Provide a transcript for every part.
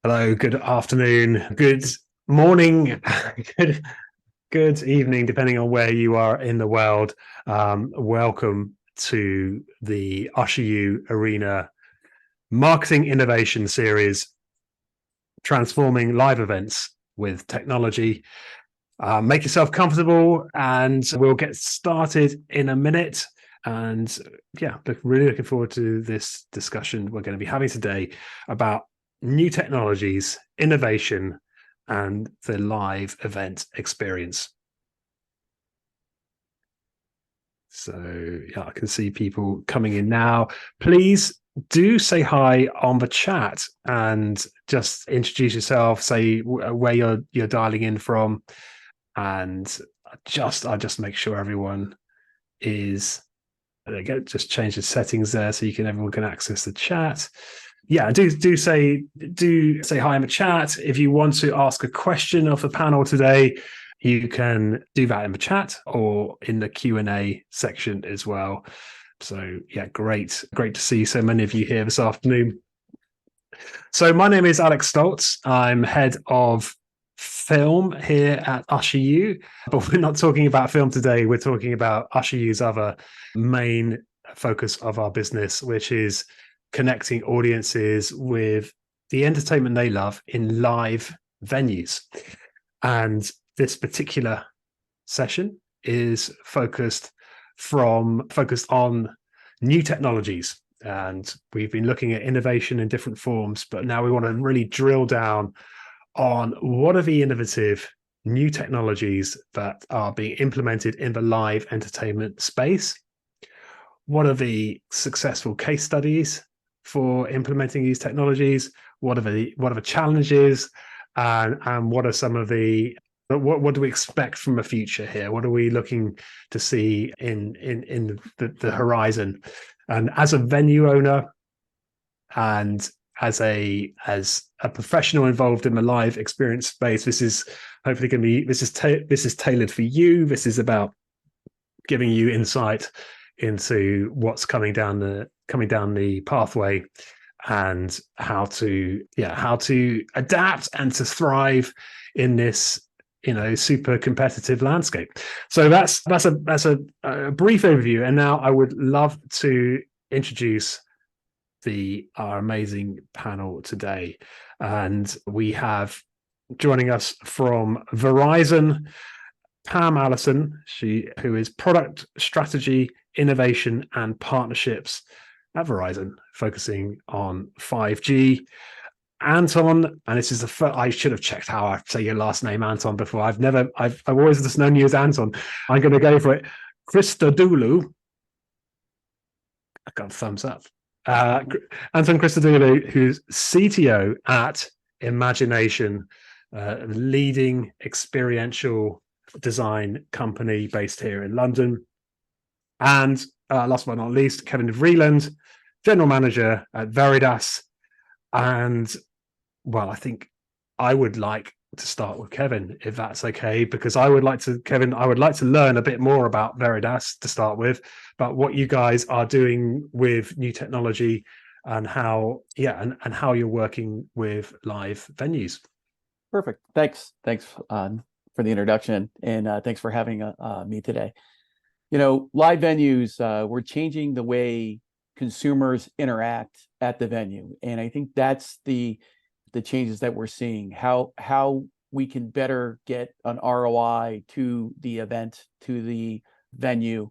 Hello, good afternoon, good morning, good good evening, depending on where you are in the world. Welcome to the Usher You Arena Marketing Innovation Series, transforming live events with technology. Make yourself comfortable, and we'll get started in a minute. And yeah, really looking forward to this discussion we're going to be having today about new technologies, innovation, and the live event experience. So yeah, I can see people coming in now. Please do say hi on the chat and just introduce yourself, say where you're dialing in from, and I just make sure everyone is there. You go. Just change the settings there so everyone can access the chat. Yeah, do say hi in the chat. If you want to ask a question of the panel today, you can do that in the chat or in the Q&A section as well. So yeah, great to see so many of you here this afternoon. So my name is Alex Stoltz. I'm head of film here at Usher You, but we're not talking about film today. We're talking about Usher You's other main focus of our business, which is connecting audiences with the entertainment they love in live venues. And this particular session is focused on new technologies. And we've been looking at innovation in different forms, but now we want to really drill down on what are the innovative new technologies that are being implemented in the live entertainment space. What are the successful case studies for implementing these technologies? What are the challenges, and what are some of the what do we expect from the future here? What are we looking to see in the horizon? And as a venue owner and as a professional involved in the live experience space, this is hopefully going to be this is tailored for you. This is about giving you insight into what's coming down the pathway and how to adapt and to thrive in this super competitive landscape. So that's a brief overview, and now I would love to introduce our amazing panel today. And we have joining us from Verizon, Alison, who is product strategy, innovation, and partnerships at Verizon, focusing on 5G. Anton, and this is the first, I should have checked how I say your last name, Anton, before. I've always just known you as Anton. I'm going to go for it. Christodoulou. I got a thumbs up. Anton Christodoulou, who's CTO at Imagination, leading experiential design company based here in London. And last but not least, Kevin Vreeland, general manager at Veridas. And well, I think I would like to start with Kevin, if that's okay, because I would like to learn a bit more about Veridas to start with, about what you guys are doing with new technology and how you're working with live venues. Perfect. Thanks for the introduction, and thanks for having me today. Live venues, we're changing the way consumers interact at the venue, and I think that's the changes that we're seeing. How we can better get an ROI to the event, to the venue.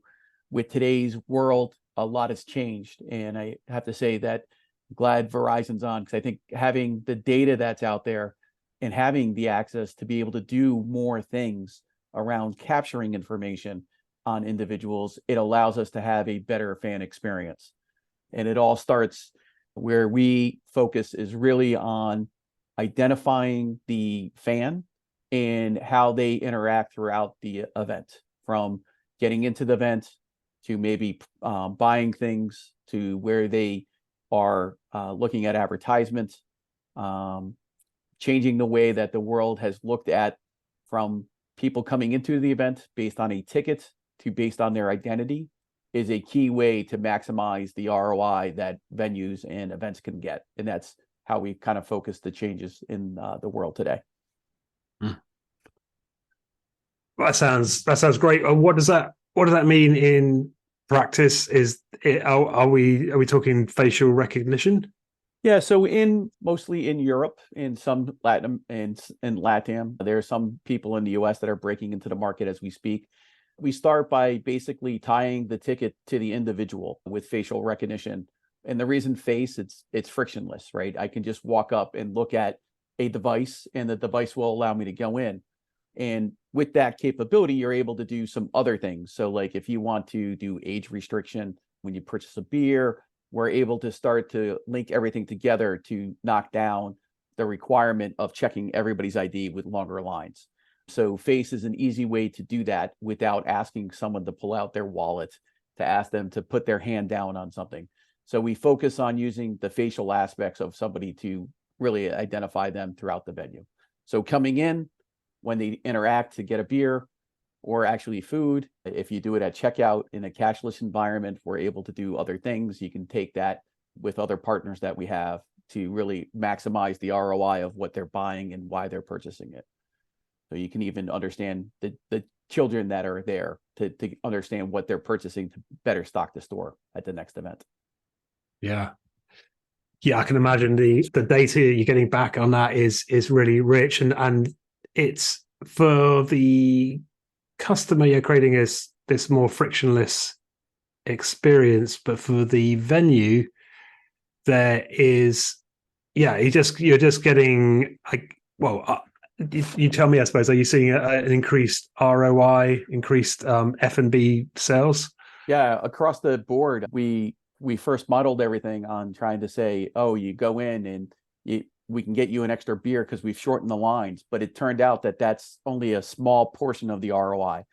With today's world, a lot has changed, and I have to say that I'm glad Verizon's on, because I think having the data that's out there and having the access to be able to do more things around capturing information on individuals, it allows us to have a better fan experience. And it all starts where we focus is really on identifying the fan and how they interact throughout the event, from getting into the event to maybe buying things, to where they are looking at advertisements, changing the way that the world has looked at, from people coming into the event based on a ticket to based on their identity, is a key way to maximize the ROI that venues and events can get. And that's how we kind of focus the changes in the world today. That sounds great. What does that mean in practice? Are we talking facial recognition? Yeah, so mostly in Europe, in some Latin and in LATAM, there are some people in the US that are breaking into the market as we speak. We start by basically tying the ticket to the individual with facial recognition. And the reason face, it's frictionless, right? I can just walk up and look at a device, and the device will allow me to go in. And with that capability, you're able to do some other things. So like if you want to do age restriction when you purchase a beer, we're able to start to link everything together to knock down the requirement of checking everybody's ID with longer lines. So face is an easy way to do that without asking someone to pull out their wallet, to ask them to put their hand down on something. So we focus on using the facial aspects of somebody to really identify them throughout the venue. So coming in, when they interact to get a beer or actually food, if you do it at checkout in a cashless environment, we're able to do other things. You can take that with other partners that we have to really maximize the ROI of what they're buying and why they're purchasing it. So you can even understand the children that are there to understand what they're purchasing to better stock the store at the next event. Yeah. Yeah, I can imagine the data you're getting back on that is really rich, and it's for the customer, you're creating this more frictionless experience, but for the venue, there is, yeah, you're just getting like, well, you tell me, I suppose, are you seeing an increased ROI, increased F&B sales? Yeah, across the board, we first modeled everything on trying to say, oh, you go in and we can get you an extra beer because we've shortened the lines. But it turned out that that's only a small portion of the ROI.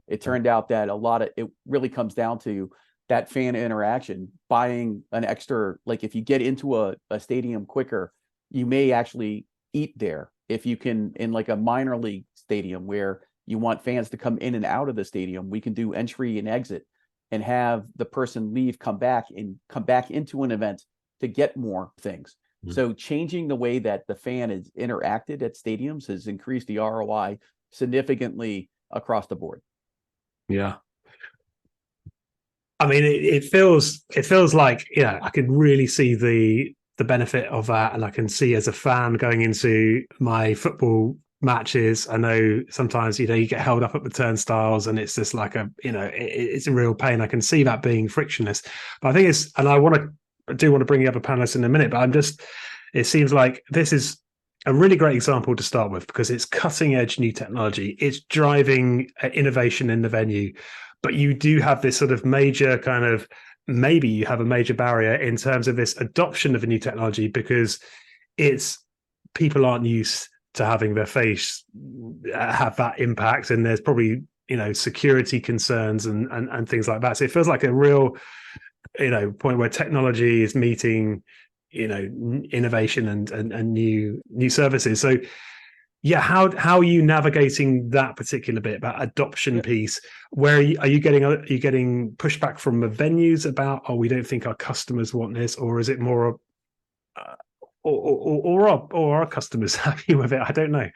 It turned out that it really comes down to that fan interaction, buying an extra, like if you get into a stadium quicker, you may actually eat there. If you can, in like a minor league stadium where you want fans to come in and out of the stadium, we can do entry and exit and have the person leave, come back into an event to get more things. So changing the way that the fan is interacted at stadiums has increased the ROI significantly across the board. Yeah. I mean, it feels like, yeah, I could really see the benefit of that. And I can see as a fan going into my football matches, I know sometimes, you get held up at the turnstiles and it's just like it's a real pain. I can see that being frictionless. But I think and I do want to bring the other panelists in a minute, but it seems like this is a really great example to start with because it's cutting edge new technology. It's driving innovation in the venue, but you do have this sort of major kind of, maybe you have a major barrier in terms of this adoption of a new technology because people aren't used to having their face have that impact. And there's probably, security concerns and things like that. So it feels like a real, point where technology is meeting, innovation and new services. So yeah, how are you navigating that particular bit about adoption piece? Where are you getting pushback from the venues about, oh, we don't think our customers want this, or is it more or are customers happy with it? I don't know.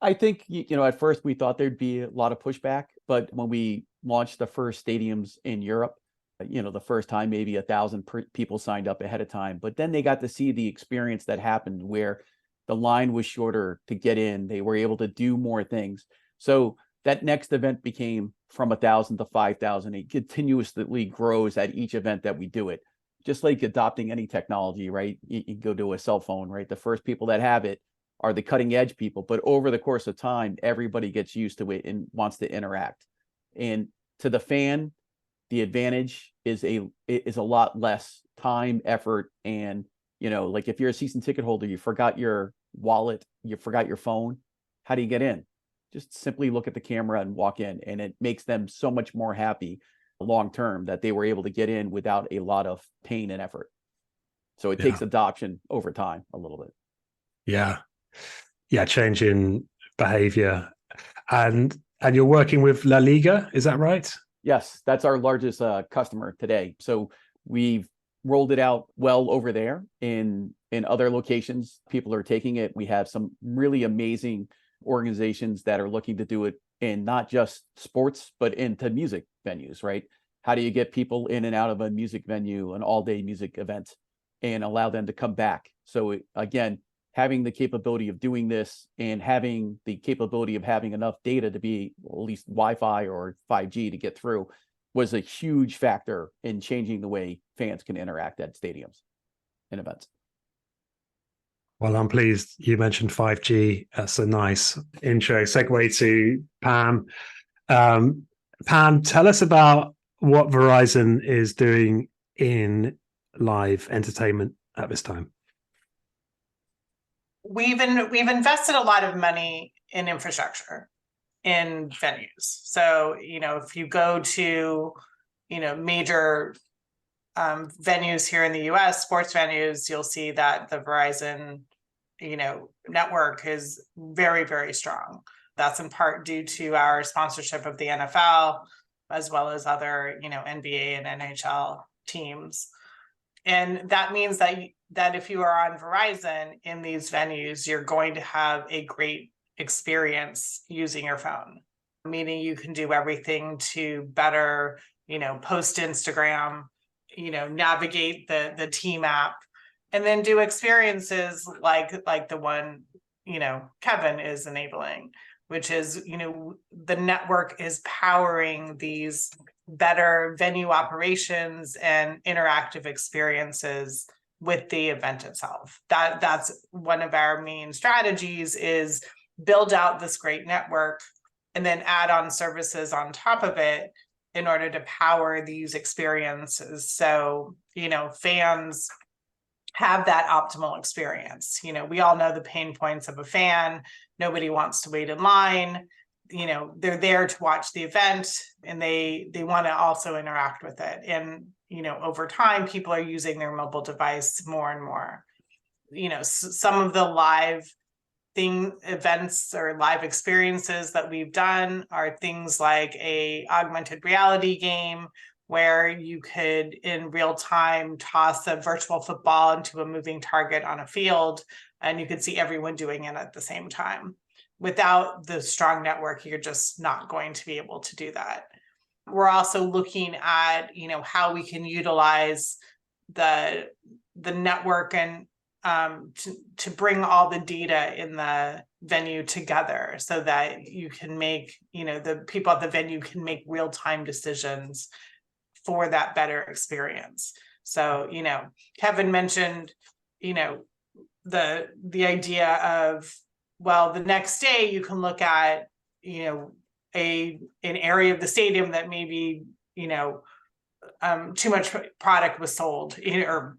I think, at first we thought there'd be a lot of pushback, but when we launched the first stadiums in Europe, the first time maybe 1,000 people signed up ahead of time, but then they got to see the experience that happened where the line was shorter to get in. They were able to do more things. So that next event became from 1,000 to 5,000. It continuously grows at each event that we do it. Just like adopting any technology, right? You go to a cell phone, right? The first people that have it are the cutting edge people, but over the course of time, everybody gets used to it and wants to interact. And to the fan, the advantage is a lot less time, effort, and like if you're a season ticket holder, you forgot your wallet, you forgot your phone. How do you get in? Just simply look at the camera and walk in, and it makes them so much more happy long term that they were able to get in without a lot of pain and effort. So it takes adoption over time a little bit. Yeah, change in behavior, and you're working with La Liga, is that right? Yes, that's our largest customer today. So we've rolled it out well over there. In other locations, people are taking it. We have some really amazing organizations that are looking to do it in not just sports, but into music venues, right? How do you get people in and out of a music venue, an all-day music event, and allow them to come back? So again, having the capability of doing this and having the capability of having enough data to be at least Wi-Fi or 5G to get through was a huge factor in changing the way fans can interact at stadiums and events. Well, I'm pleased you mentioned 5G. That's a nice intro segue to Pam. Pam, tell us about what Verizon is doing in live entertainment at this time. We've invested a lot of money in infrastructure in venues. So, if you go to, major venues here in the US, sports venues, you'll see that the Verizon, network is very, very strong. That's in part due to our sponsorship of the NFL, as well as other, NBA and NHL teams. And that means that if you are on Verizon in these venues, you're going to have a great experience using your phone, meaning you can do everything to better, post Instagram, navigate the team app, and then do experiences like the one, Kevin is enabling, which is, the network is powering these better venue operations and interactive experiences with the event itself. That's one of our main strategies, is build out this great network and then add on services on top of it in order to power these experiences. So, fans have that optimal experience. We all know the pain points of a fan. Nobody wants to wait in line. They're there to watch the event, and they want to also interact with it. And, over time, people are using their mobile device more and more. Some of the live events or live experiences that we've done are things like a augmented reality game, where you could in real time toss a virtual football into a moving target on a field, and you could see everyone doing it at the same time. Without the strong network, you're just not going to be able to do that. We're also looking at, how we can utilize the network and to bring all the data in the venue together, so that you can make, the people at the venue can make real-time decisions for that better experience. So, Kevin mentioned, the idea of, well, the next day you can look at, an area of the stadium that maybe, too much product was sold, or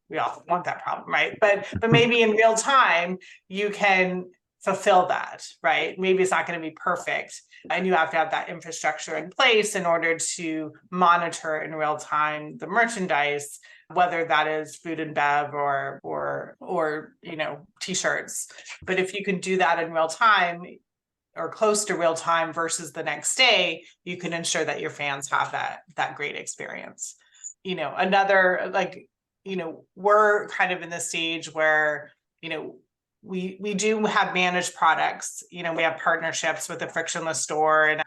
we all want that problem, right? But maybe in real time you can fulfill that, right? Maybe it's not going to be perfect, and you have to have that infrastructure in place in order to monitor in real time the merchandise, whether that is food and bev or t-shirts. But if you can do that in real time or close to real time versus the next day, you can ensure that your fans have that great experience. Another, we're kind of in the stage where, we do have managed products. We have partnerships with the frictionless store and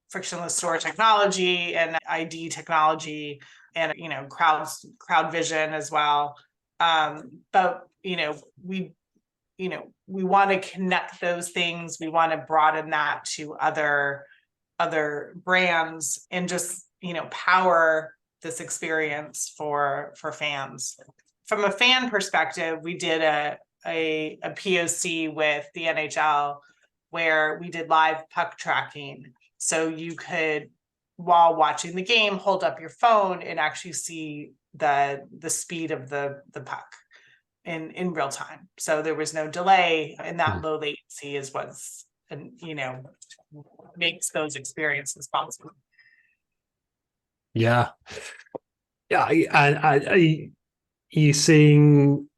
frictionless store technology and ID technology and, crowd vision as well. But, we want to connect those things. We want to broaden that to other brands and just, power this experience for fans. From a fan perspective, we did a POC with the NHL where we did live puck tracking. So you could, while watching the game, hold up your phone and actually see the speed of the puck in real time. So there was no delay, and that low latency is what's, makes those experiences possible. Yeah. Are you seeing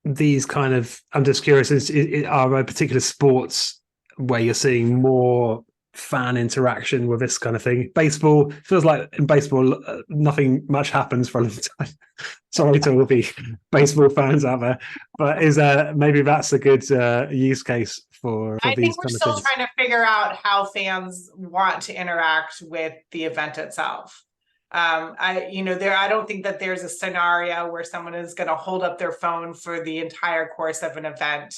these kind of, I'm just curious, are there particular sports where you're seeing more fan interaction with this kind of thing? Baseball feels like in baseball, nothing much happens for a long time. Sorry to all the baseball fans out there, but maybe that's a good use case for I these think we're kind of still things? trying to figure out how fans want to interact with the event itself. I don't think that there's a scenario where someone is going to hold up their phone for the entire course of an event,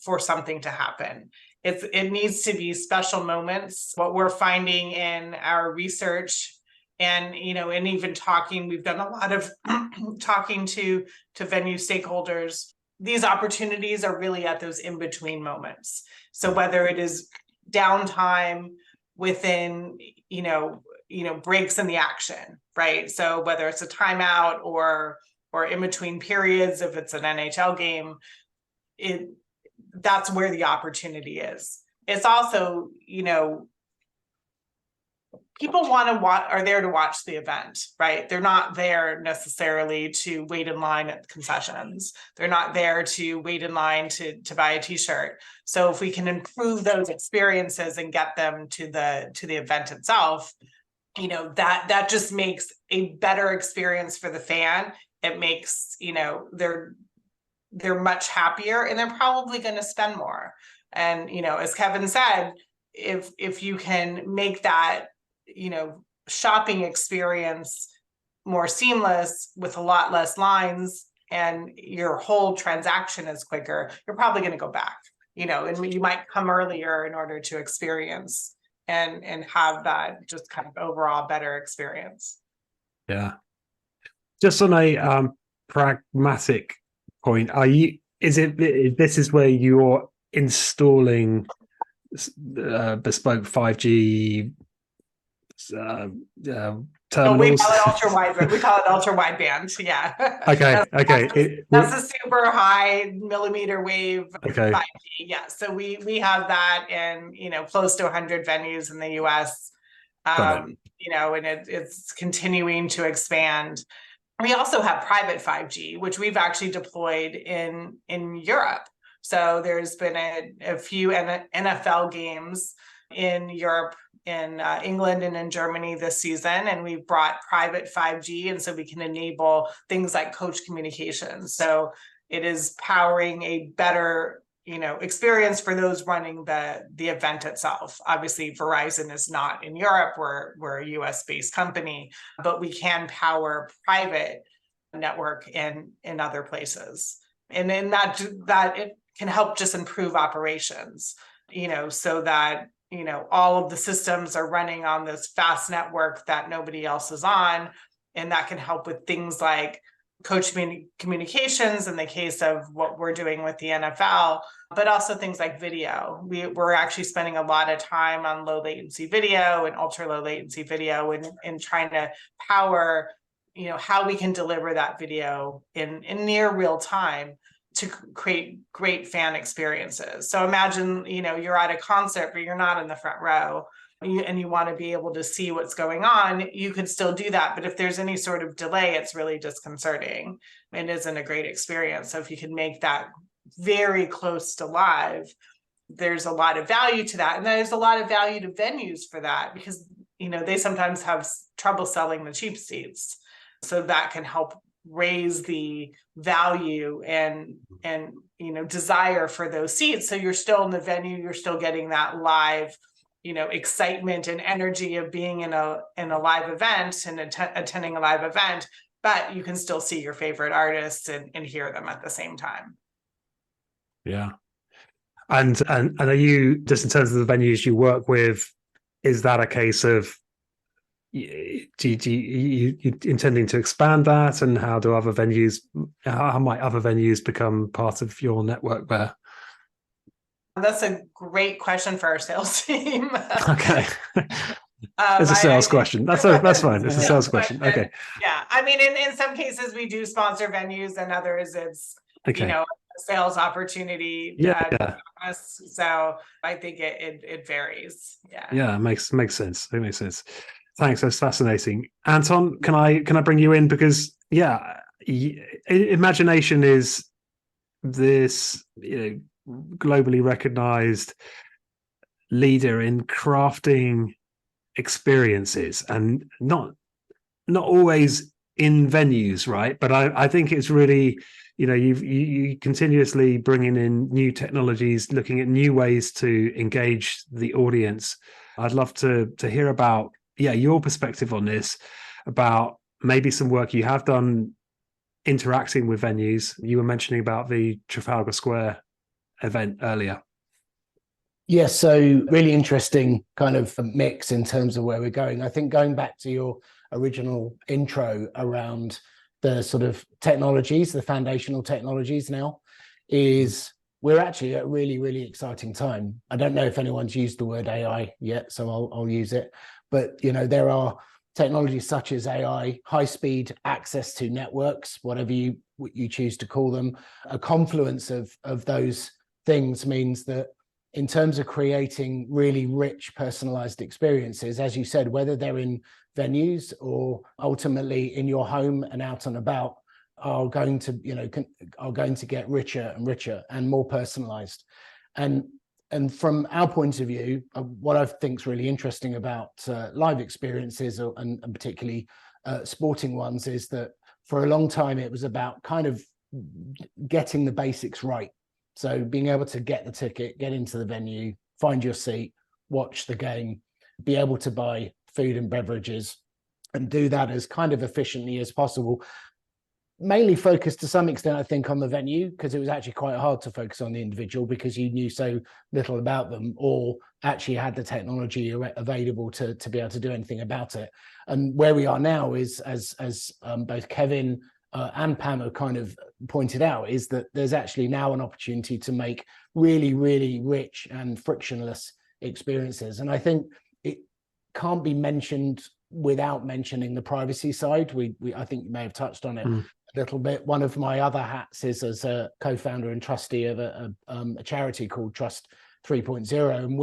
for something to happen. It needs to be special moments. What we're finding in our research and even talking, we've done a lot of talking to venue stakeholders. These opportunities are really at those in-between moments. So whether it is downtime within, breaks in the action, right? So whether it's a timeout or in between periods, if it's an NHL game, that's where the opportunity is. It's also, people are there to watch the event, right? They're not there necessarily to wait in line at concessions. They're not there to wait in line to buy a t-shirt. So if we can improve those experiences and get them to the event itself, that just makes a better experience for the fan. It makes, they're much happier and they're probably going to spend more. And, as Kevin said, if you can make that, shopping experience more seamless with a lot less lines and your whole transaction is quicker, you're probably going to go back, and you might come earlier in order to experience and have that just kind of overall better experience. Yeah. Just on a pragmatic point, this is where you're installing bespoke 5G terminals? We call it ultra wideband. We call it ultra wideband. Yeah. Okay. That's a super high millimeter wave. Okay. 5G. Yeah. So we have that in close to 100 venues in the U.S. And it's continuing to expand. We also have private 5G, which we've actually deployed in Europe. So there's been a few NFL games in Europe, in England and in Germany this season, and we've brought private 5G, and so we can enable things like coach communications. So it is powering a better experience for those running the event itself. Obviously, Verizon is not in Europe. We're a US-based company, but we can power private network in other places. And then that it can help just improve operations, so that all of the systems are running on this fast network that nobody else is on. And that can help with things like coach communications in the case of what we're doing with the NFL, but also things like video. We're actually spending a lot of time on low latency video and ultra low latency video and trying to power, how we can deliver that video in near real time to create great fan experiences. So imagine, you're at a concert, but you're not in the front row and you want to be able to see what's going on, you could still do that. But if there's any sort of delay, it's really disconcerting and isn't a great experience. So if you can make that very close to live, there's a lot of value to that. And there's a lot of value to venues for that because, they sometimes have trouble selling the cheap seats. So that can help raise the value and desire for those seats. So you're still in the venue, you're still getting that live excitement and energy of being in a live event and attending a live event, but you can still see your favorite artists and hear them at the same time. Yeah. And are you, just in terms of the venues you work with, is that a case of you intending to expand that, and how might other venues become part of your network there? That's a great question for our sales team. Okay. It's a sales question. That's fine. It's a sales question. Okay. Yeah. I mean, in some cases we do sponsor venues, and others it's, a sales opportunity. Yeah. So I think it varies. Yeah. Yeah. It makes sense. It makes sense. Thanks. That's fascinating. Anton, can I bring you in? Because imagination is this, globally recognized leader in crafting experiences, and not always in venues, right? But I think it's really, you continuously bringing in new technologies, looking at new ways to engage the audience. I'd love to hear about your perspective on this, about maybe some work you have done interacting with venues. You were mentioning about the Trafalgar Square event earlier. Yes, so really interesting kind of mix in terms of where we're going. I think going back to your original intro around the sort of technologies, the foundational technologies now, is we're actually at a really, really exciting time. I don't know if anyone's used the word AI yet, so I'll use it. But, there are technologies such as AI, high-speed access to networks, whatever you choose to call them. A confluence of those things means that in terms of creating really rich personalized experiences, as you said, whether they're in venues or ultimately in your home and out and about, are going to get richer and richer and more personalized. And from our point of view, what I think is really interesting about live experiences, and particularly sporting ones, is that for a long time it was about kind of getting the basics right. So being able to get the ticket, get into the venue, find your seat, watch the game, be able to buy food and beverages, and do that as kind of efficiently as possible. Mainly focused to some extent, I think, on the venue, because it was actually quite hard to focus on the individual because you knew so little about them, or actually had the technology available to be able to do anything about it. And where we are now is, as both Kevin and Pam have kind of pointed out, is that there's actually now an opportunity to make really, really rich and frictionless experiences. And I think it can't be mentioned without mentioning the privacy side. I think you may have touched on it a little bit. One of my other hats is as a co-founder and trustee of a charity called Trust 3.0, and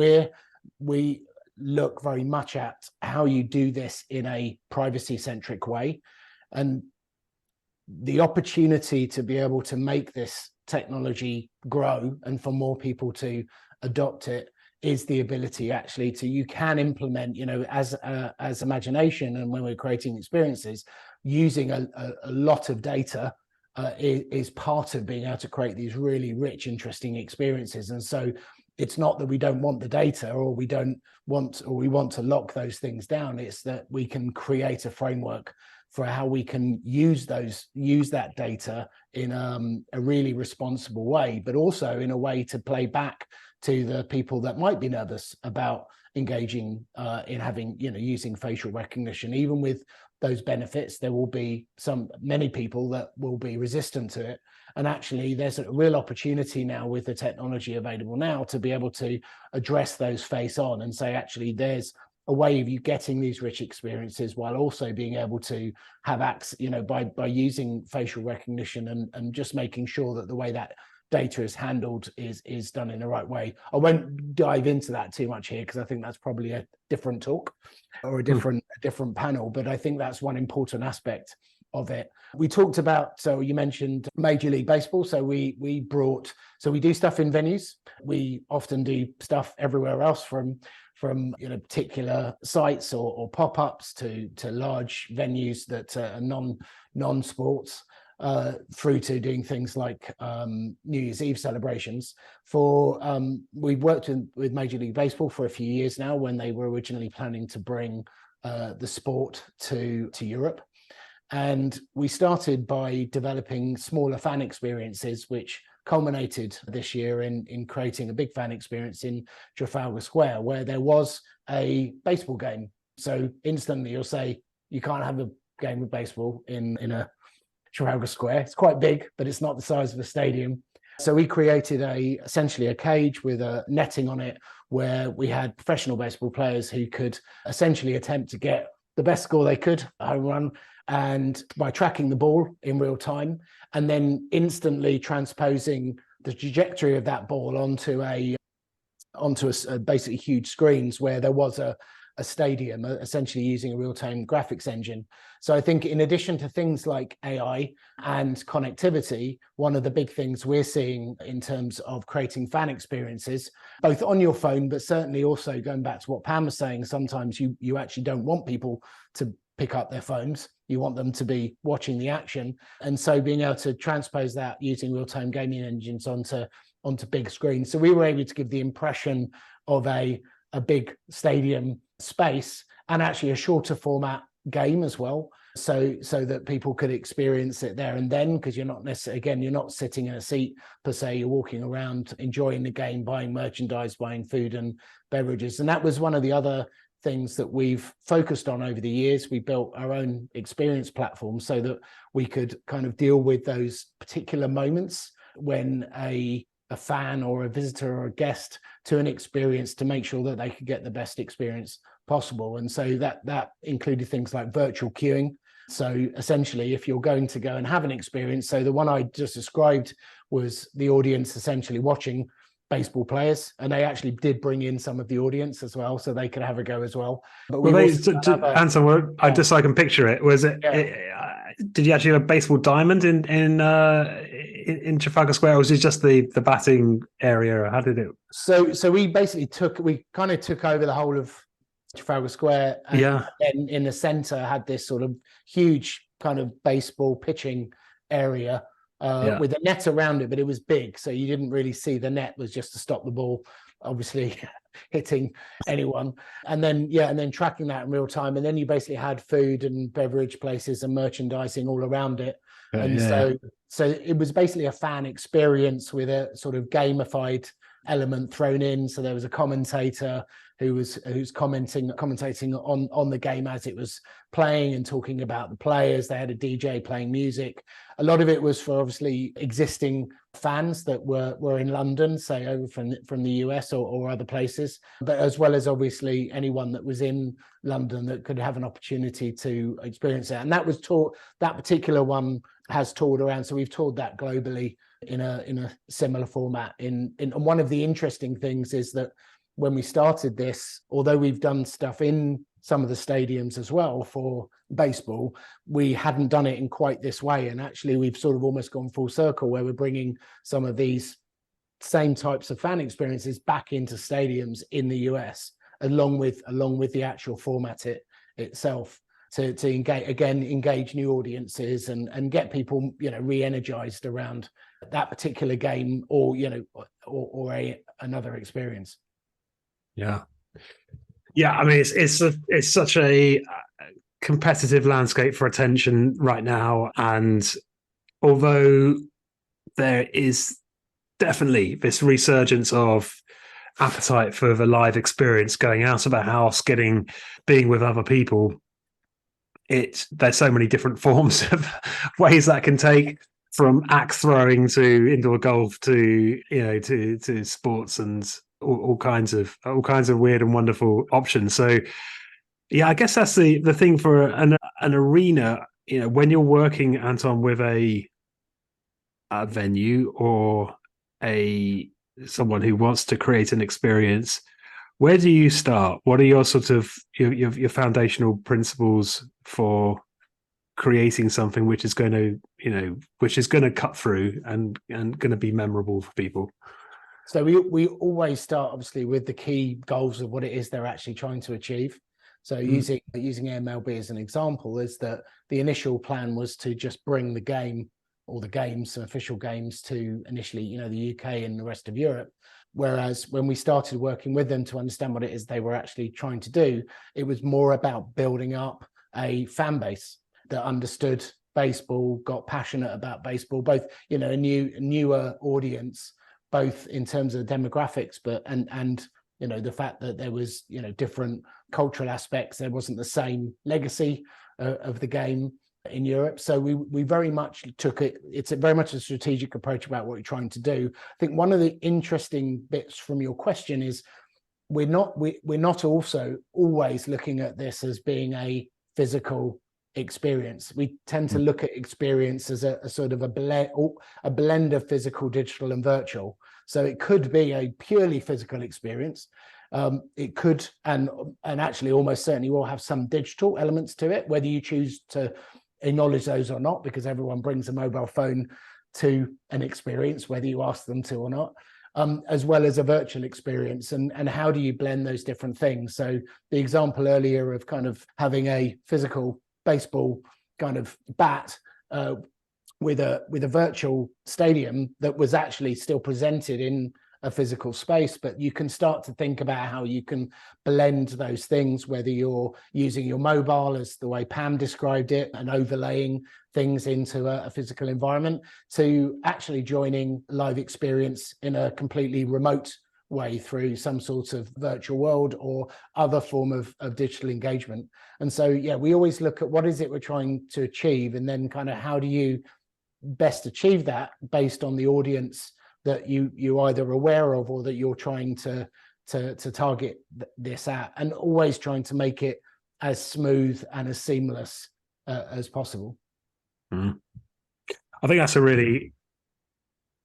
we look very much at how you do this in a privacy-centric way. And the opportunity to be able to make this technology grow and for more people to adopt it is the ability actually you can implement, as imagination, and when we're creating experiences, using a lot of data is part of being able to create these really rich, interesting experiences. And so it's not that we don't want the data, or we want to lock those things down. It's that we can create a framework for how we can use that data in a really responsible way, but also in a way to play back to the people that might be nervous about engaging in having, using facial recognition. Even with those benefits, there will be many people that will be resistant to it. And actually, there's a real opportunity now with the technology available now to be able to address those face on and say, actually, there's a way of you getting these rich experiences while also being able to have access, by using facial recognition and just making sure that the way that data is handled is done in the right way. I won't dive into that too much here because I think that's probably a different talk or a different panel, but I think that's one important aspect of it. We talked about, so you mentioned Major League Baseball. So we do stuff in venues. We often do stuff everywhere else, from particular sites or pop-ups to large venues that are non-sports, through to doing things like New Year's Eve celebrations. We've worked with Major League Baseball for a few years now, when they were originally planning to bring the sport to Europe. And we started by developing smaller fan experiences, which culminated this year in creating a big fan experience in Trafalgar Square, where there was a baseball game. So instantly you'll say, you can't have a game of baseball in a Trafalgar Square. It's quite big, but it's not the size of a stadium. So we created essentially a cage with a netting on it, where we had professional baseball players who could essentially attempt to get the best score they could, a home run, and by tracking the ball in real time, and then instantly transposing the trajectory of that ball onto basically huge screens, where there was a a stadium, essentially using a real-time graphics engine. So I think in addition to things like AI and connectivity, one of the big things we're seeing in terms of creating fan experiences, both on your phone, but certainly also going back to what Pam was saying, sometimes you actually don't want people to pick up their phones. You want them to be watching the action. And so being able to transpose that using real-time gaming engines onto big screens. So we were able to give the impression of a big stadium space and actually a shorter format game as well. So that people could experience it there and then, because you're not necessarily, again, you're not sitting in a seat per se, you're walking around enjoying the game, buying merchandise, buying food and beverages. And that was one of the other things that we've focused on over the years. We built our own experience platform so that we could kind of deal with those particular moments when a fan or a visitor or a guest to an experience, to make sure that they could get the best experience possible. And so that included things like virtual queuing. So essentially, if you're going to go and have an experience, so the one I just described was the audience essentially watching baseball players, and they actually did bring in some of the audience as well, so they could have a go as well. But Anton, I just so I can picture it. Was it? Did you actually have a baseball diamond in Trafalgar Square, or was it just the batting area? How did it? So we basically took over the whole of Trafalgar Square, and then in the centre had this sort of huge kind of baseball pitching area. With a net around it, but it was big, so you didn't really see the net. Was just to stop the ball, obviously, hitting anyone. And then tracking that in real time. And then you basically had food and beverage places and merchandising all around it. So it was basically a fan experience with a sort of gamified element thrown in. So there was a commentator who's commentating on the game as it was playing and talking about the players. They had a DJ playing music. A lot of it was for obviously existing fans that were in London, say over from the US or other places, but as well as obviously anyone that was in London that could have an opportunity to experience it. And that was that particular one has toured around. So we've toured that globally in a similar format. And one of the interesting things is that when we started this, although we've done stuff in some of the stadiums as well for baseball, we hadn't done it in quite this way. And actually, we've sort of almost gone full circle where we're bringing some of these same types of fan experiences back into stadiums in the US, along with the actual format itself, to engage new audiences and get people, re-energized around that particular game or another experience. Yeah. I mean, it's such a competitive landscape for attention right now, and although there is definitely this resurgence of appetite for the live experience, going out of the house, being with other people, there's so many different forms of ways that can take, from axe throwing to indoor golf to to sports and all kinds of weird and wonderful options. So yeah, I guess that's the thing for an arena. When you're working, Anton, with a venue or someone who wants to create an experience, where do you start? What are your sort of your foundational principles for creating something which is going to cut through and going to be memorable for people? So we always start obviously with the key goals of what it is they're actually trying to achieve. So using MLB as an example, is that the initial plan was to just bring the game or the games, some official games, to initially the UK and the rest of Europe. Whereas when we started working with them to understand what it is they were actually trying to do, it was more about building up a fan base that understood baseball, got passionate about baseball, both a newer audience, both in terms of demographics, but and the fact that there was different cultural aspects. There wasn't the same legacy of the game in Europe. So we very much took it. It's very much a strategic approach about what you're trying to do. I think one of the interesting bits from your question is we're not also always looking at this as being a physical experience. We tend to look at experience as a sort of a blend of physical, digital, and virtual. So it could be a purely physical experience, It could, and actually almost certainly will have some digital elements to it, whether you choose to acknowledge those or not, because everyone brings a mobile phone to an experience, whether you ask them to or not, as well as a virtual experience. And how do you blend those different things? So the example earlier of kind of having a physical baseball kind of bat with a virtual stadium that was actually still presented in a physical space, but you can start to think about how you can blend those things, whether you're using your mobile as the way Pam described it and overlaying things into a physical environment, to actually joining live experience in a completely remote way through some sort of virtual world or other form of digital engagement. And so, yeah, we always look at what is it we're trying to achieve, and then kind of how do you best achieve that based on the audience that you either aware of or that you're trying to target this at, and always trying to make it as smooth and as seamless as possible. I think that's a really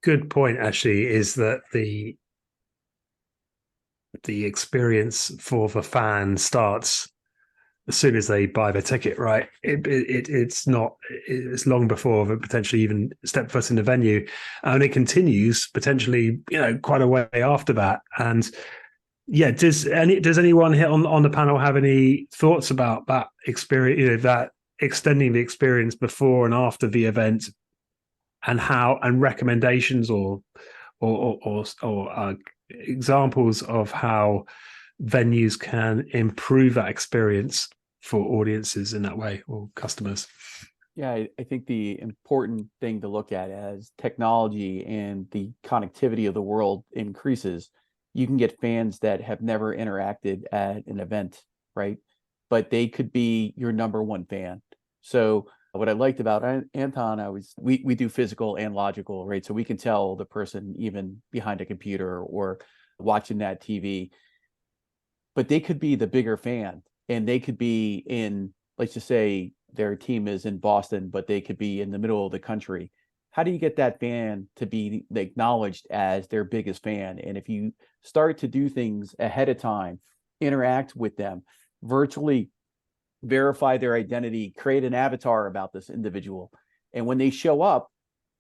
good point, actually, is that the experience for the fan starts as soon as they buy their ticket, right? It's long before they potentially even step foot in the venue, and it continues potentially, quite a way after that. And yeah, does anyone here on the panel have any thoughts about that experience? That extending the experience before and after the event, and how, and recommendations or examples of how venues can improve that experience for audiences in that way, or customers? Yeah, I think the important thing to look at as technology and the connectivity of the world increases, you can get fans that have never interacted at an event, right? But they could be your number one fan. So what I liked about Anton, we do physical and logical, right? So we can tell the person even behind a computer or watching that TV, but they could be the bigger fan, and they could be in, let's just say their team is in Boston, but they could be in the middle of the country. How do you get that fan to be acknowledged as their biggest fan? And if you start to do things ahead of time, interact with them, virtually verify their identity, create an avatar about this individual, and when they show up,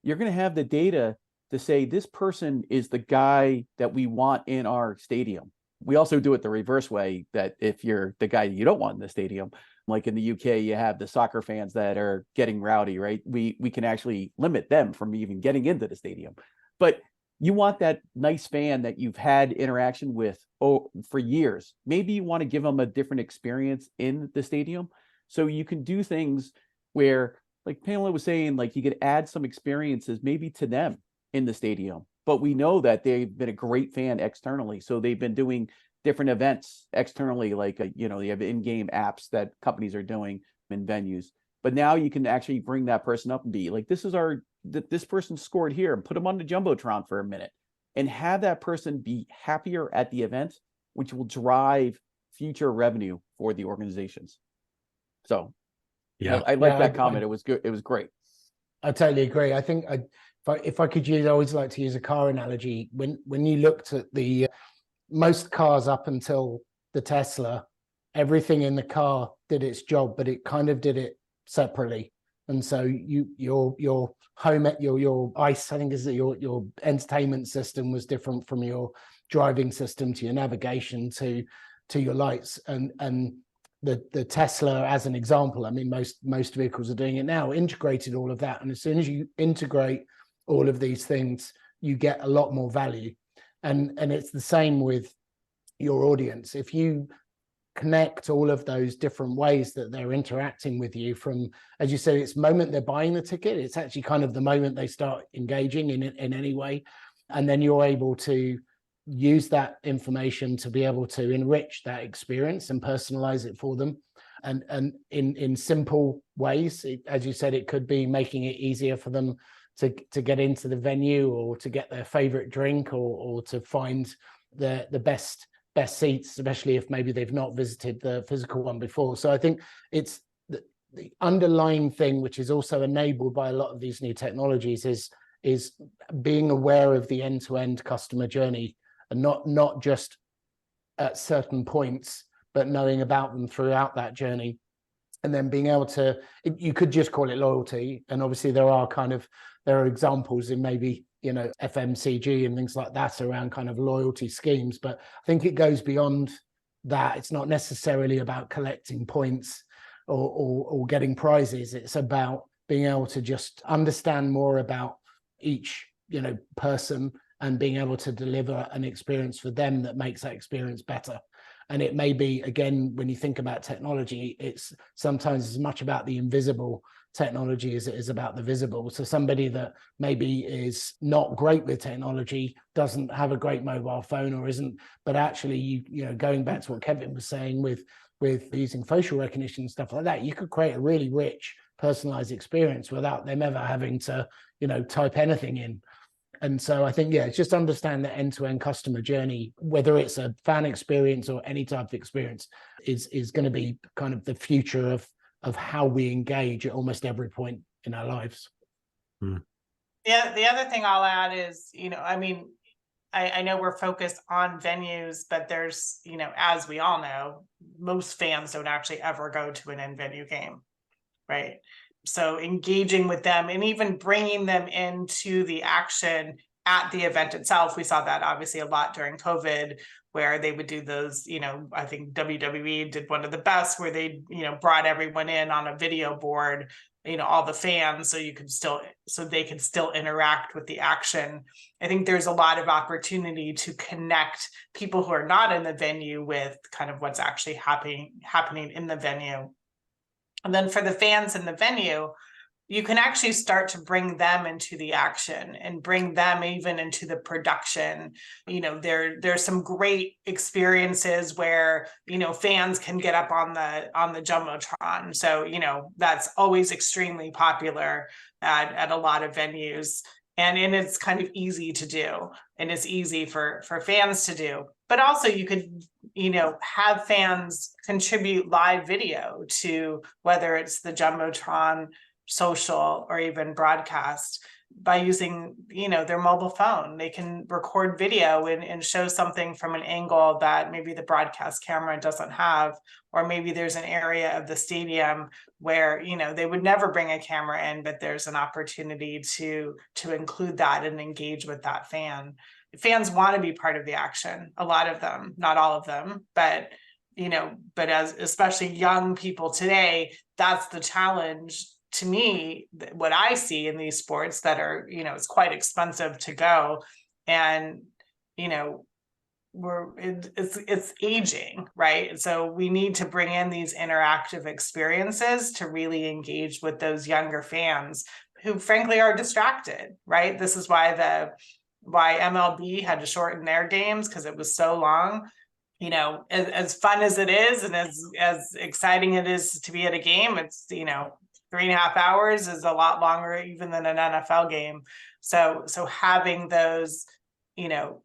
you're going to have the data to say this person is the guy that we want in our stadium. We also do it the reverse way, that if you're the guy you don't want in the stadium, like in the UK, you have the soccer fans that are getting rowdy, right? We can actually limit them from even getting into the stadium. But you want that nice fan that you've had interaction with for years. Maybe you want to give them a different experience in the stadium. So you can do things where, like Pamela was saying, like you could add some experiences maybe to them in the stadium. But we know that they've been a great fan externally. So they've been doing different events externally, like, you have in-game apps that companies are doing in venues. But now you can actually bring that person up and be like, this person scored here, and put them on the Jumbotron for a minute and have that person be happier at the event, which will drive future revenue for the organizations. So yeah, I like that comment. It was good. It was great. I totally agree. I think if I could use, I always like to use a car analogy. When you looked at the most cars up until the Tesla, everything in the car did its job, but it kind of did it separately. And so your home, your ICE, I think is that your entertainment system was different from your driving system to your navigation to your lights. And the Tesla, as an example, I mean, most vehicles are doing it now, integrated all of that. And as soon as you integrate all of these things, you get a lot more value. And it's the same with your audience. If you connect all of those different ways that they're interacting with you, from, as you said, it's the moment they're buying the ticket, it's actually kind of the moment they start engaging in any way. And then you're able to use that information to be able to enrich that experience and personalize it for them. And in simple ways, as you said, it could be making it easier for them to get into the venue, or to get their favorite drink, or to find the best seats, especially if maybe they've not visited the physical one before. So I think it's the underlying thing, which is also enabled by a lot of these new technologies, is being aware of the end-to-end customer journey, and not just at certain points, but knowing about them throughout that journey. And then being able to, you could just call it loyalty. And obviously there are examples in maybe, FMCG and things like that around kind of loyalty schemes. But I think it goes beyond that. It's not necessarily about collecting points or getting prizes. It's about being able to just understand more about each, person, and being able to deliver an experience for them that makes that experience better. And it may be, again, when you think about technology, it's sometimes as much about the invisible technology as it is about the visible. So somebody that maybe is not great with technology, doesn't have a great mobile phone or isn't, but actually, going back to what Kevin was saying with using facial recognition and stuff like that, you could create a really rich, personalized experience without them ever having to, type anything in. And so I think, it's just understand the end-to-end customer journey, whether it's a fan experience or any type of experience, is going to be kind of the future of how we engage at almost every point in our lives. Yeah, the other thing I'll add is, I know we're focused on venues, but there's, as we all know, most fans don't actually ever go to an in-venue game, right? So engaging with them and even bringing them into the action at the event itself. We saw that obviously a lot during COVID, where they would do those, I think WWE did one of the best, where they, brought everyone in on a video board, all the fans, so they could still interact with the action. I think there's a lot of opportunity to connect people who are not in the venue with kind of what's actually happening in the venue. And then for the fans in the venue, you can actually start to bring them into the action and bring them even into the production. There's some great experiences where, fans can get up on the Jumbotron. So, that's always extremely popular at a lot of venues. And it's kind of easy to do, and it's easy for fans to do. But also you could, have fans contribute live video to whether it's the Jumbotron, social, or even broadcast by using, their mobile phone. They can record video and show something from an angle that maybe the broadcast camera doesn't have, or maybe there's an area of the stadium where, they would never bring a camera in, but there's an opportunity to include that and engage with that fan. Fans want to be part of the action, a lot of them, not all of them, but as especially young people today, that's the challenge. To me, what I see in these sports that are, it's quite expensive to go, and it's aging, right? And so we need to bring in these interactive experiences to really engage with those younger fans who frankly are distracted, right? This is why MLB had to shorten their games, because it was so long. As fun as it is and as exciting it is to be at a game, it's 3.5 hours is a lot longer even than an NFL game. So having those,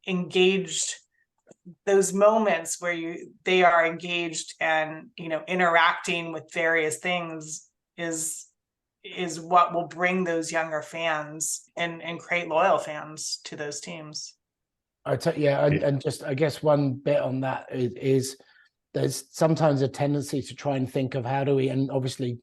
engaged, those moments where they are engaged and, interacting with various things is what will bring those younger fans and create loyal fans to those teams. And just, I guess one bit on that is there's sometimes a tendency to try and think of how do we, and obviously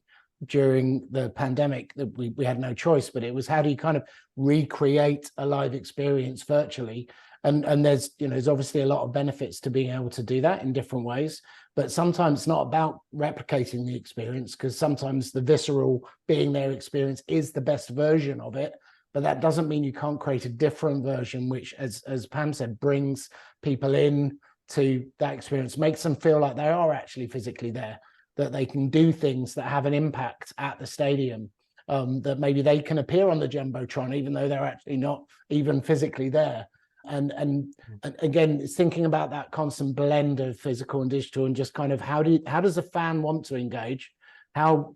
during the pandemic we had no choice, but it was how do you kind of recreate a live experience virtually, and there's there's obviously a lot of benefits to being able to do that in different ways, but sometimes it's not about replicating the experience, because sometimes the visceral being there experience is the best version of it, but that doesn't mean you can't create a different version which, as Pam said, brings people in to that experience, makes them feel like they are actually physically there, that they can do things that have an impact at the stadium, that maybe they can appear on the Jumbotron even though they're actually not even physically there. And again, it's thinking about that constant blend of physical and digital, and just kind of how does a fan want to engage? How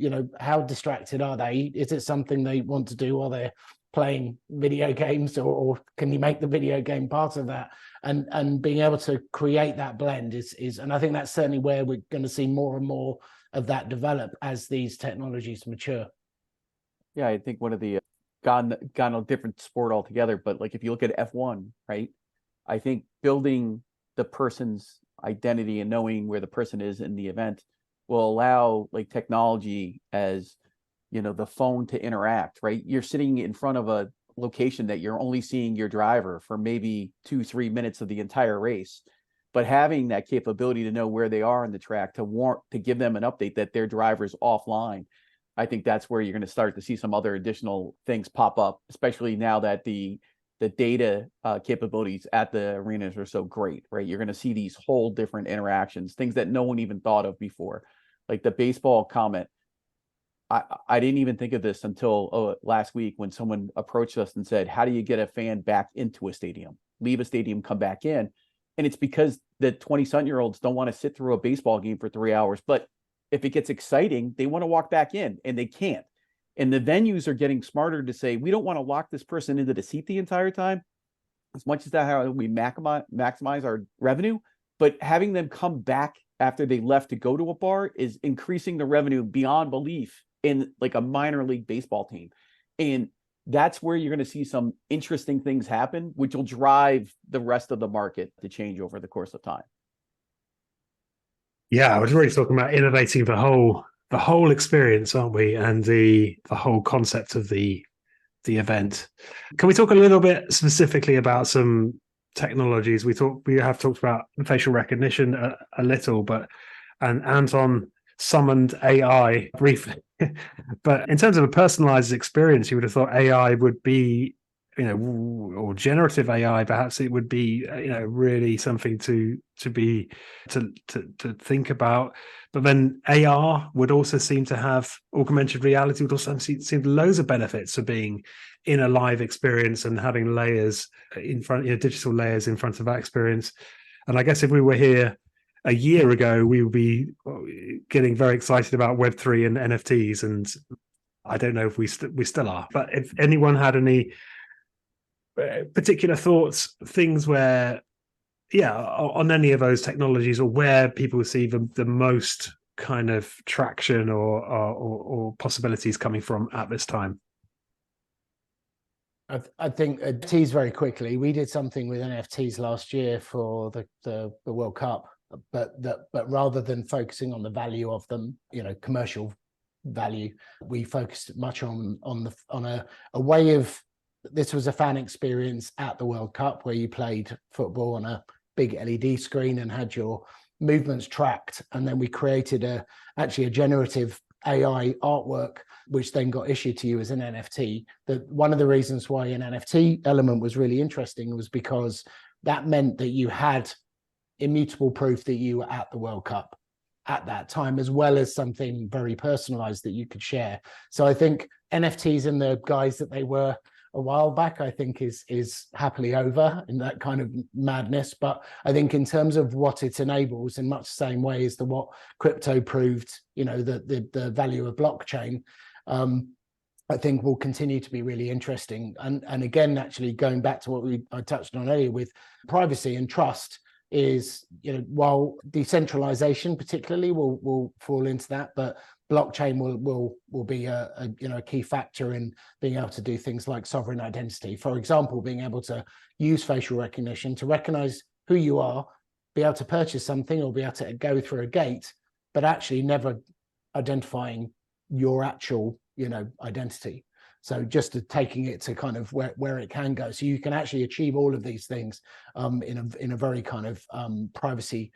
distracted are they? Is it something they want to do while they're playing video games, or can you make the video game part of that? And being able to create that blend is and I think that's certainly where we're going to see more and more of that develop as these technologies mature. Yeah, I think one of the gone a different sport altogether, but like if you look at F1, right? I think building the person's identity and knowing where the person is in the event will allow like technology as, you know, the phone to interact, right? You're sitting in front of a location that you're only seeing your driver for maybe 2-3 minutes of the entire race, but having that capability to know where they are on the track to give them an update that their driver's offline. I think that's where you're going to start to see some other additional things pop up, especially now that the data capabilities at the arenas are so great, right? You're going to see these whole different interactions, things that no one even thought of before, like the baseball comment. I didn't even think of this until last week when someone approached us and said, how do you get a fan back into a stadium, leave a stadium, come back in? And it's because the 20-something-year-olds don't want to sit through a baseball game for 3 hours. But if it gets exciting, they want to walk back in and they can't. And the venues are getting smarter to say, we don't want to lock this person into the seat the entire time, as much as that how we maximize our revenue. But having them come back after they left to go to a bar is increasing the revenue beyond belief in like a minor league baseball team. And that's where you're going to see some interesting things happen, which will drive the rest of the market to change over the course of time. Yeah, I was really talking about innovating the whole experience, aren't we? And the whole concept of the event. Can we talk a little bit specifically about some technologies? We have talked about facial recognition a little, and Anton summoned AI briefly. But in terms of a personalized experience, you would have thought AI would be, or generative AI, perhaps it would be, really something to think about. But then AR would also seem to have augmented reality would also seem loads of benefits of being in a live experience and having layers in front, digital layers in front of that experience. And I guess if we were here a year ago, we would be getting very excited about Web3 and NFTs, and I don't know if we still are. But if anyone had any particular thoughts, things where, on any of those technologies, or where people see the most kind of traction or possibilities coming from at this time. I think NFTs very quickly. We did something with NFTs last year for the World Cup, but rather than focusing on the value of them, commercial value, we focused much on a way of. This was a fan experience at the World Cup where you played football on a big LED screen and had your movements tracked, and then we created actually a generative AI artwork, which then got issued to you as an NFT. That one of the reasons why an NFT element was really interesting was because that meant that you had immutable proof that you were at the World Cup at that time, as well as something very personalized that you could share. So I think NFTs and the guise that they were a while back, I think is happily over in that kind of madness. But I think in terms of what it enables, in much the same way as what crypto proved, the value of blockchain, I think will continue to be really interesting. And again, actually going back to what I touched on earlier with privacy and trust is, while decentralization particularly will fall into that, but blockchain will be a key factor in being able to do things like sovereign identity. For example, being able to use facial recognition to recognize who you are, be able to purchase something or be able to go through a gate, but actually never identifying your actual, identity. So just taking it to kind of where it can go. So you can actually achieve all of these things in a very kind of privacy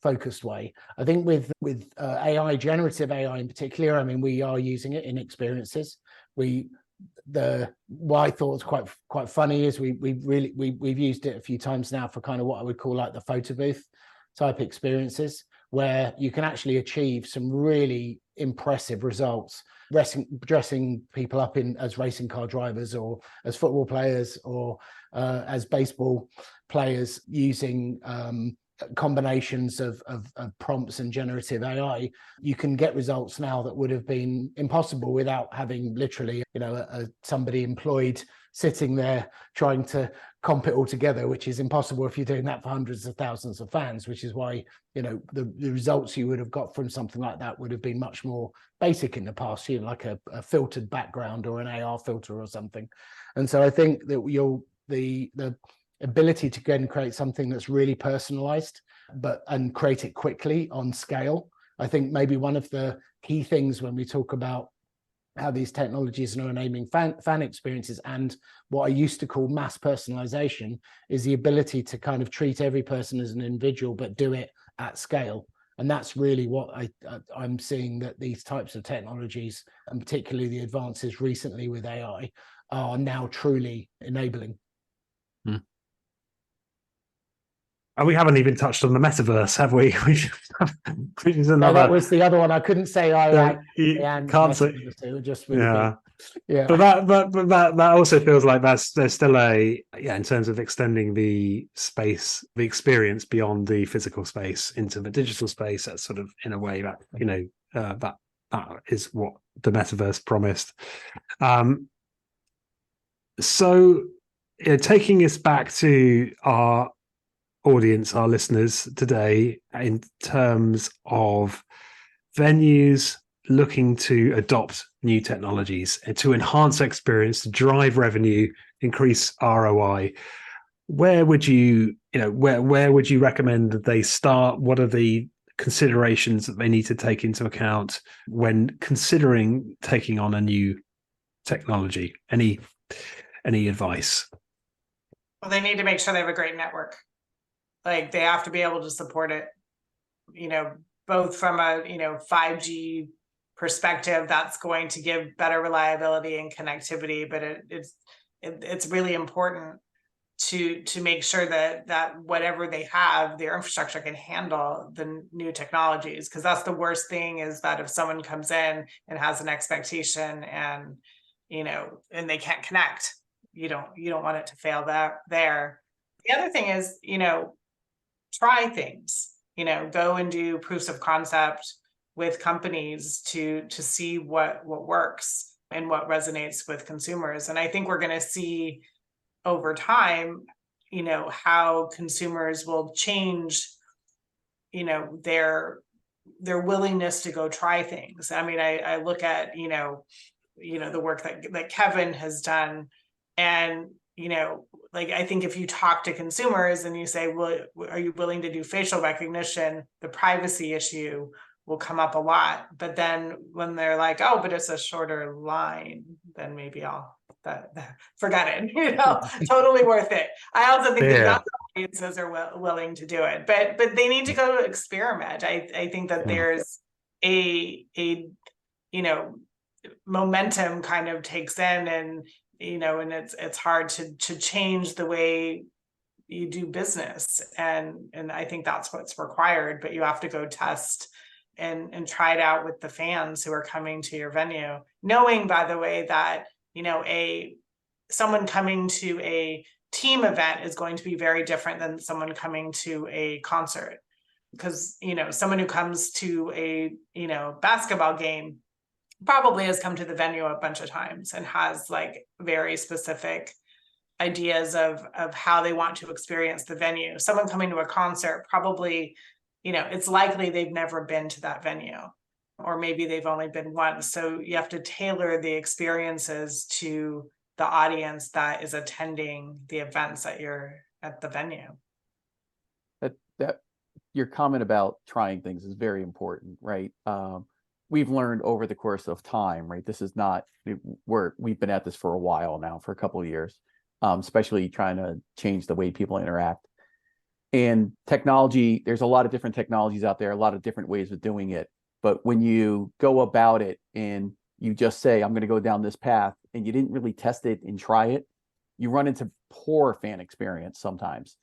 focused way. I think with AI, generative AI in particular, I mean, we are using it in experiences. What I thought was quite funny is we've used it a few times now for kind of what I would call like the photo booth type experiences, where you can actually achieve some really impressive results, dressing people up as racing car drivers or as football players or as baseball players, using combinations of prompts and generative AI. You can get results now that would have been impossible without having literally, somebody employed sitting there trying to comp it all together, which is impossible if you're doing that for hundreds of thousands of fans, which is why, the results you would have got from something like that would have been much more basic in the past, like a filtered background or an AR filter or something. And so I think that the ability to go and create something that's really personalized and create it quickly on scale. I think maybe one of the key things when we talk about how these technologies are enabling fan experiences and what I used to call mass personalization is the ability to kind of treat every person as an individual, but do it at scale. And that's really what I'm seeing, that these types of technologies, and particularly the advances recently with AI, are now truly enabling. And we haven't even touched on the metaverse, have we? Which is another. That was the other one. I couldn't say can't say. Just Yeah. Yeah. But that also feels like there's still in terms of extending the space, the experience beyond the physical space into the digital space. That's sort of in a way that that is what the metaverse promised. So taking us back to our audience, our listeners today, in terms of venues looking to adopt new technologies and to enhance experience, to drive revenue, increase ROI, where would you recommend that they start? What are the considerations that they need to take into account when considering taking on a new technology? Any advice? Well, they need to make sure they have a great network. Like, they have to be able to support it, both from a 5G perspective, that's going to give better reliability and connectivity, but it's really important to make sure that whatever they have, their infrastructure can handle the new technologies. Because that's the worst thing, is that if someone comes in and has an expectation and and they can't connect, you don't want it to fail there. The other thing is, try things, go and do proofs of concept with companies to see what works and what resonates with consumers. And I think we're going to see over time, how consumers will change, their willingness to go try things. I mean, I look at, the work that Kevin has done, and I think if you talk to consumers and you say, well, are you willing to do facial recognition? The privacy issue will come up a lot. But then when they're like, oh, but it's a shorter line, then maybe I'll forget it, totally worth it. I also think that audiences are willing to do it, but they need to go experiment. I think that there's a momentum kind of takes in, and it's hard to change the way you do business, and I think that's what's required. But you have to go test and try it out with the fans who are coming to your venue, knowing, by the way, that someone coming to a team event is going to be very different than someone coming to a concert, because someone who comes to a basketball game probably has come to the venue a bunch of times and has like very specific ideas of how they want to experience the venue. Someone coming to a concert probably, it's likely they've never been to that venue, or maybe they've only been once. So you have to tailor the experiences to the audience that is attending the events that you're at the venue. That your comment about trying things is very important, right? We've learned over the course of time, right? This is not, we've been at this for a while now, for a couple of years, especially trying to change the way people interact. And technology, there's a lot of different technologies out there, a lot of different ways of doing it. But when you go about it and you just say, I'm going to go down this path, and you didn't really test it and try it, you run into poor fan experience sometimes.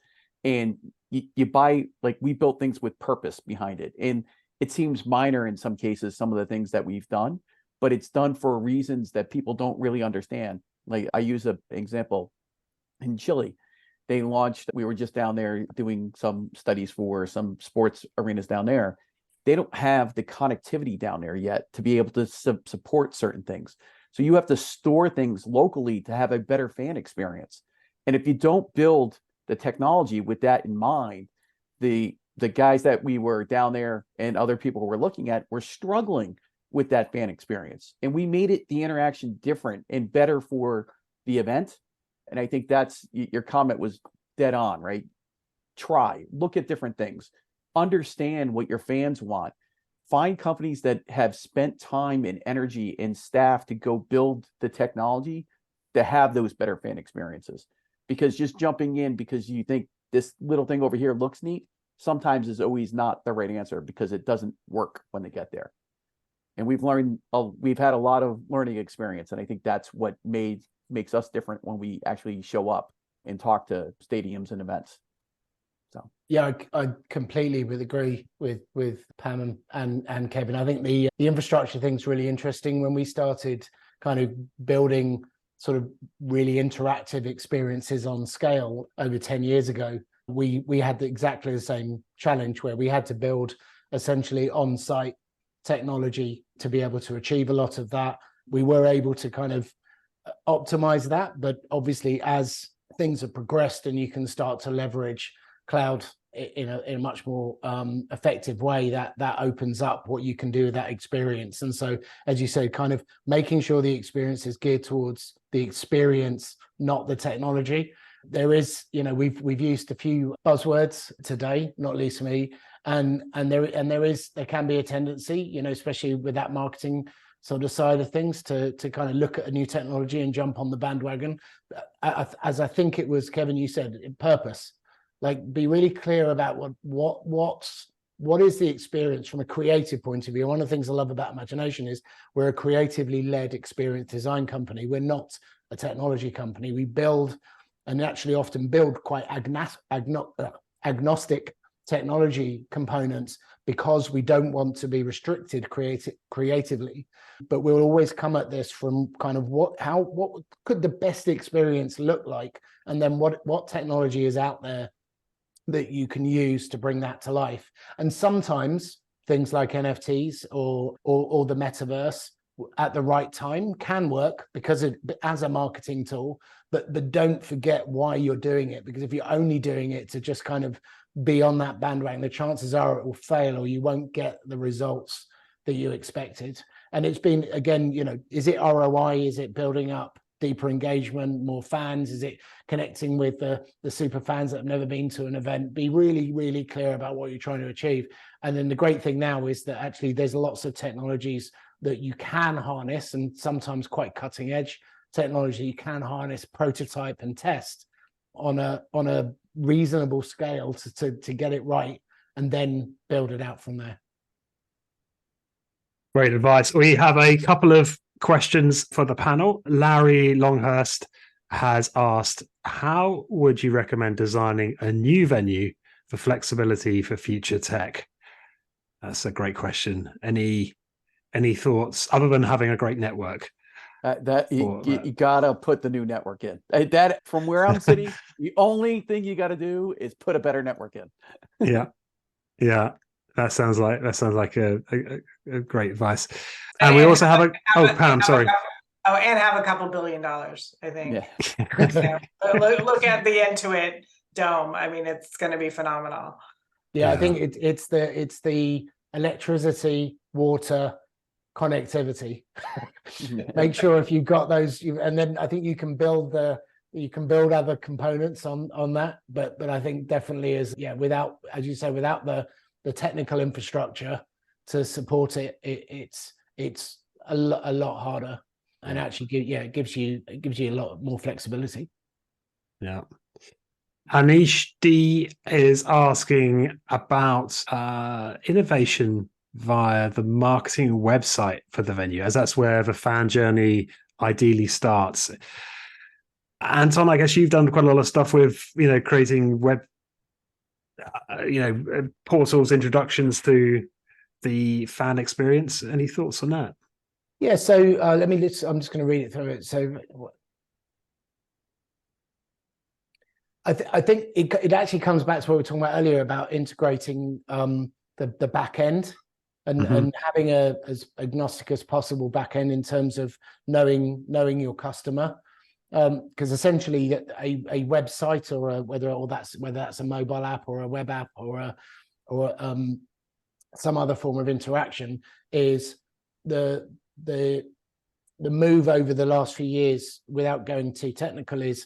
And you buy, like, we built things with purpose behind it. And it seems minor in some cases, some of the things that we've done, but it's done for reasons that people don't really understand. Like, I use an example in Chile. They launched, we were just down there doing some studies for some sports arenas down there. They don't have the connectivity down there yet to be able to support certain things. So you have to store things locally to have a better fan experience. And if you don't build the technology with that in mind, the guys that we were down there and other people were looking at were struggling with that fan experience. And we made it, the interaction, different and better for the event. And I think that's, your comment was dead on, right? Look at different things. understand what your fans want. Find companies that have spent time and energy and staff to go build the technology to have those better fan experiences. Because just jumping in because you think this little thing over here looks neat sometimes is always not the right answer, because it doesn't work when they get there. And we've had a lot of learning experience, and I think that's what makes us different when we actually show up and talk to stadiums and events. So yeah, I completely would agree with Pam and Kevin. I think the infrastructure thing's really interesting. When we started kind of building sort of really interactive experiences on scale over 10 years ago, we had exactly the same challenge where we had to build essentially on-site technology to be able to achieve a lot of that. We were able to kind of optimize that, but obviously as things have progressed and you can start to leverage cloud in a much more effective way, that opens up what you can do with that experience. And so, as you said, kind of making sure the experience is geared towards the experience, not the technology. There is, we've used a few buzzwords today, not least me, and there can be a tendency, especially with that marketing sort of side of things, to kind of look at a new technology and jump on the bandwagon. As I think it was Kevin, you said, purpose. Like, be really clear about what is the experience from a creative point of view. One of the things I love about Imagination is we're a creatively led experience design company. We're not a technology company. We build, and actually often build, quite agnostic technology components because we don't want to be restricted creatively. But we'll always come at this from kind of what could the best experience look like, and then what technology is out there that you can use to bring that to life. And sometimes things like NFTs or the metaverse at the right time can work because as a marketing tool, but don't forget why you're doing it, because if you're only doing it to just kind of be on that bandwagon, the chances are it will fail or you won't get the results that you expected. And it's been, again, is it ROI? Is it building up deeper engagement, more fans? Is it connecting with the super fans that have never been to an event? Be really, really clear about what you're trying to achieve. And then the great thing now is that actually there's lots of technologies that you can harness, and sometimes quite cutting edge technology you can harness, prototype and test on a reasonable scale to get it right, and then build it out from there. Great advice. We have a couple of questions for the panel. Larry Longhurst has asked, how would you recommend designing a new venue for flexibility for future tech? That's a great question. Any thoughts other than having a great network? You gotta put the new network in. That, from where I'm sitting, the only thing you got to do is put a better network in. Yeah. That sounds like a great advice. And we also have Pam, sorry. And have a couple $1 billion, I think. Yeah. Look at the Intuit Dome. I mean, it's going to be phenomenal. Yeah, I think it's the electricity, water, connectivity. Make sure if you've got those, and then I think you can build other components on that. But I think definitely without, as you say, without the technical infrastructure to support it, it's a lot harder, and actually it gives you a lot more flexibility. Yeah. Anish D is asking about innovation via the marketing website for the venue, as that's where the fan journey ideally starts. Anton, I guess you've done quite a lot of stuff with creating web portals, introductions to the fan experience. Any thoughts on that? Yeah, so I'm just going to read it through it. So I think it actually comes back to what we were talking about earlier about integrating the back end and having as agnostic as possible back end in terms of knowing your customer. Because essentially a website or whether that's a mobile app or a web app or some other form of interaction, is the move over the last few years, without going too technical, is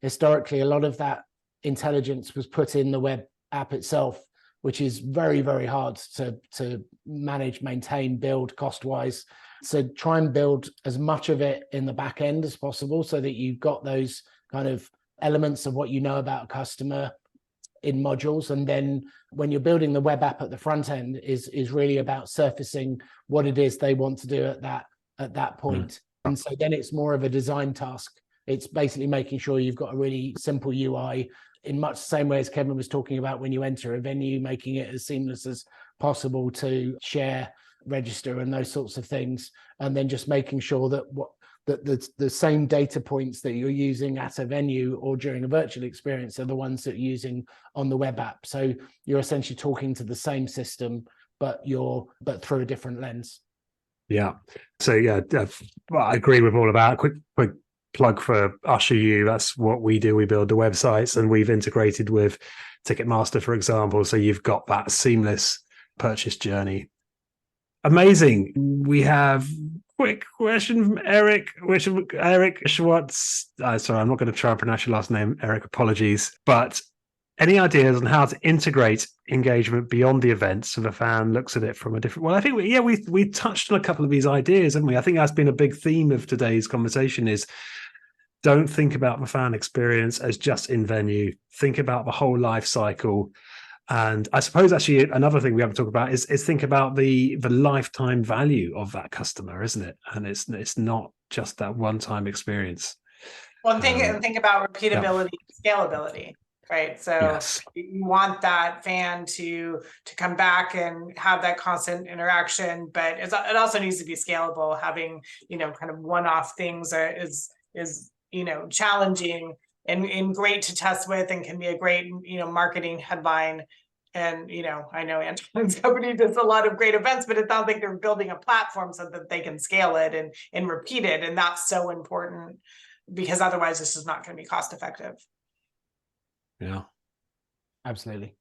historically a lot of that intelligence was put in the web app itself, which is very, very hard to manage, maintain, build cost-wise. So try and build as much of it in the back end as possible so that you've got those kind of elements of what you know about a customer in modules. And then when you're building the web app at the front end is really about surfacing what it is they want to do at that point. And so then it's more of a design task. It's basically making sure you've got a really simple UI in much the same way as Kevin was talking about when you enter a venue, making it as seamless as possible to share, register, and those sorts of things. And then just making sure that the same data points that you're using at a venue or during a virtual experience are the ones that you're using on the web app. So you're essentially talking to the same system, but through a different lens. Yeah. So yeah, I agree with all of that. Quick plug for Usher U. That's what we do. We build the websites, and we've integrated with Ticketmaster, for example. So you've got that seamless purchase journey. Amazing. We have quick question from Eric. Eric Schwartz. Sorry, I'm not going to try and pronounce your last name, Eric. Apologies. But any ideas on how to integrate engagement beyond the event so the fan looks at it from a different? Well, I think we touched on a couple of these ideas, haven't we? I think that's been a big theme of today's conversation is don't think about the fan experience as just in venue. Think about the whole life cycle. And I suppose actually another thing we haven't talked about is think about the lifetime value of that customer, isn't it? And it's not just that one-time experience. Well, think about repeatability, scalability. Right. So yes. You want that fan to come back and have that constant interaction, but it also needs to be scalable. Having, kind of one-off things is challenging and great to test with, and can be a great, marketing headline. And, I know Anton's company does a lot of great events, but it sounds like they're building a platform so that they can scale it and repeat it. And that's so important, because otherwise this is not going to be cost effective. Yeah, absolutely.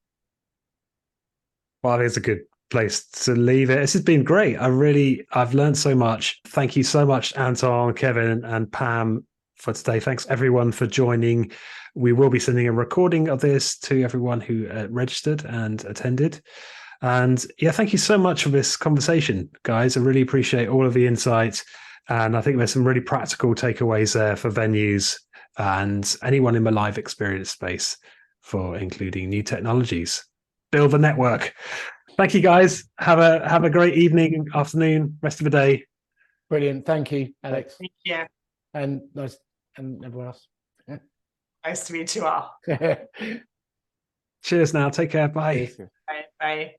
Well, I think it's a good place to leave it. This has been great. I've learned so much. Thank you so much, Anton, Kevin, and Pam, for today. Thanks everyone for joining. We will be sending a recording of this to everyone who registered and attended. And yeah, thank you so much for this conversation, guys. I really appreciate all of the insight. And I think there's some really practical takeaways there for venues and anyone in the live experience space for including new technologies. Build the network. Thank you, guys. Have a great evening, afternoon, rest of the day. Brilliant. Thank you, Alex. Thank you. And nice, and everyone else. Yeah. Nice to meet you all. Cheers now. Take care. Bye. Bye. Bye.